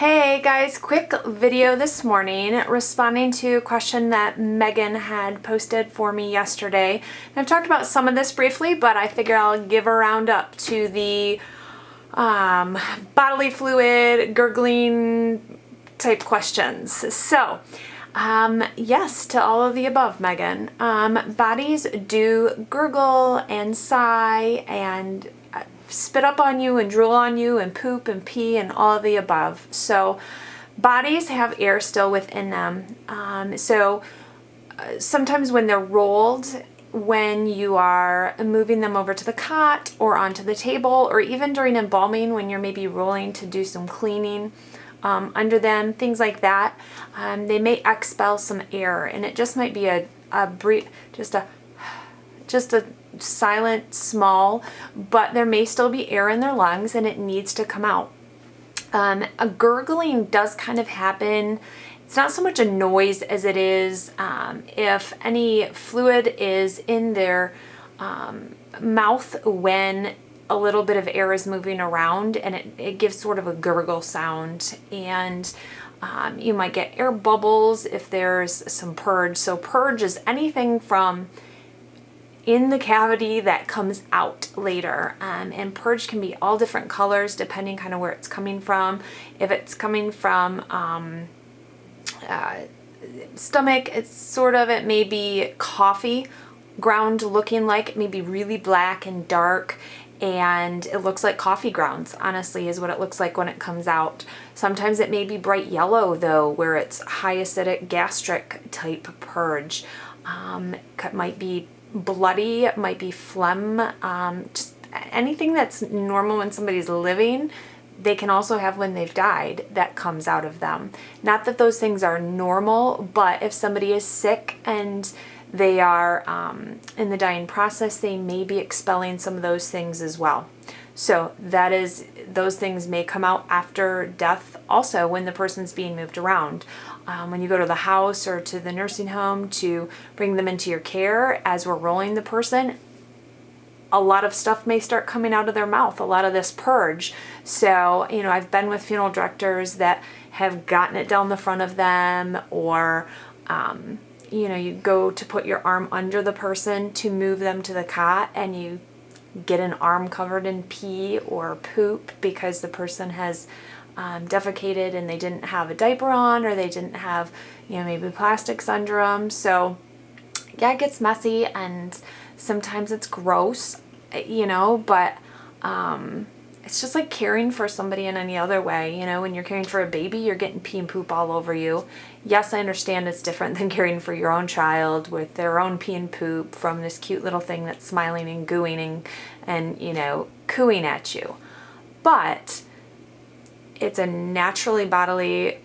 Hey guys, quick video this morning responding to a question that Megan had posted for me yesterday. And I've talked about some of this briefly, but I figure I'll give a roundup to the bodily fluid, gurgling type questions. So, yes to all of the above, Megan. Bodies do gurgle and sigh and spit up on you and drool on you and poop and pee and all of the above. So bodies have air still within them. Sometimes when they're rolled, when you are moving them over to the cot or onto the table, or even during embalming when you're maybe rolling to do some cleaning under them, things like that, they may expel some air, and it just might be a brief, just a silent, small, but there may still be air in their lungs and it needs to come out. A gurgling does kind of happen. It's not so much a noise as it is if any fluid is in their mouth when a little bit of air is moving around, and it gives sort of a gurgle sound. And you might get air bubbles if there's some purge. So purge is anything from in the cavity that comes out later, and purge can be all different colors depending kind of where it's coming from. If it's coming from stomach, it may be coffee ground looking, like it may be really black and dark, and it looks like coffee grounds, honestly, is what it looks like when it comes out. Sometimes it may be bright yellow though, where it's high acidic gastric type purge. It might be bloody, it might be phlegm, just anything that's normal when somebody's living, they can also have when they've died that comes out of them. Not that those things are normal, but if somebody is sick and they are in the dying process, they may be expelling some of those things as well. So those things may come out after death also when the person's being moved around. When you go to the house or to the nursing home to bring them into your care, as we're rolling the person, a lot of stuff may start coming out of their mouth, a lot of this purge. So, I've been with funeral directors that have gotten it down the front of them, or, you go to put your arm under the person to move them to the cot, and you get an arm covered in pee or poop because the person has defecated and they didn't have a diaper on, or they didn't have, maybe plastics under them. So yeah, it gets messy and sometimes it's gross, but it's just like caring for somebody in any other way. When you're caring for a baby, you're getting pee and poop all over you. Yes, I understand it's different than caring for your own child with their own pee and poop from this cute little thing that's smiling and gooing and cooing at you. But it's a naturally bodily,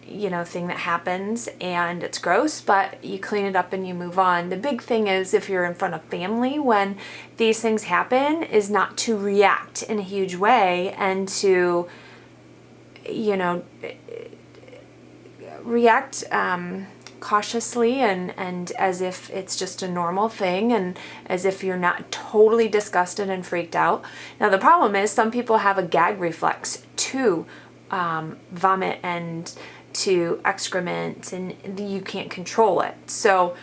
thing that happens, and it's gross, but you clean it up and you move on. The big thing is, if you're in front of family when these things happen, is not to react in a huge way and to, react cautiously and as if it's just a normal thing, and as if you're not totally disgusted and freaked out. Now the problem is some people have a gag reflex to vomit and to excrement, and you can't control it. So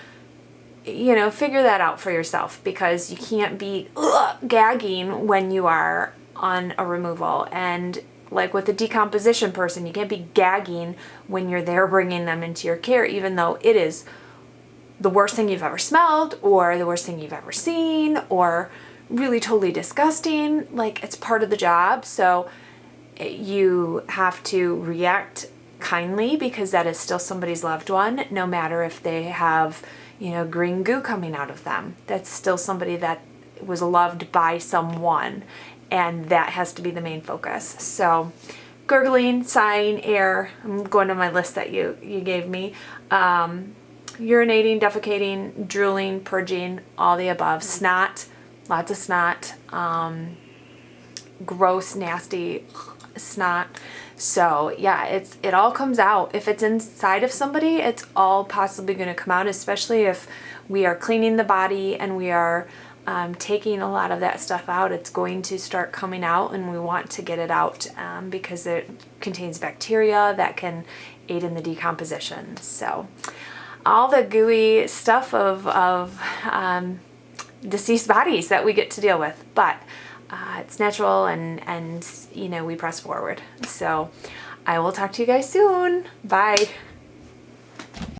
figure that out for yourself, because you can't be gagging when you are on a removal. And like with a decomposition person, you can't be gagging when you're there bringing them into your care, even though it is the worst thing you've ever smelled, or the worst thing you've ever seen, or really totally disgusting. Like, it's part of the job. So you have to react kindly, because that is still somebody's loved one, no matter if they have, green goo coming out of them. That's still somebody that was loved by someone, and that has to be the main focus. So gurgling, sighing, air, I'm going to my list that you gave me, urinating, defecating, drooling, purging, all the above. Snot, lots of snot, gross, nasty snot. So yeah, it all comes out. If it's inside of somebody, it's all possibly going to come out, especially if we are cleaning the body and we are taking a lot of that stuff out, it's going to start coming out, and we want to get it out because it contains bacteria that can aid in the decomposition. So all the gooey stuff of deceased bodies that we get to deal with, but it's natural, and you know, we press forward. So I will talk to you guys soon. Bye.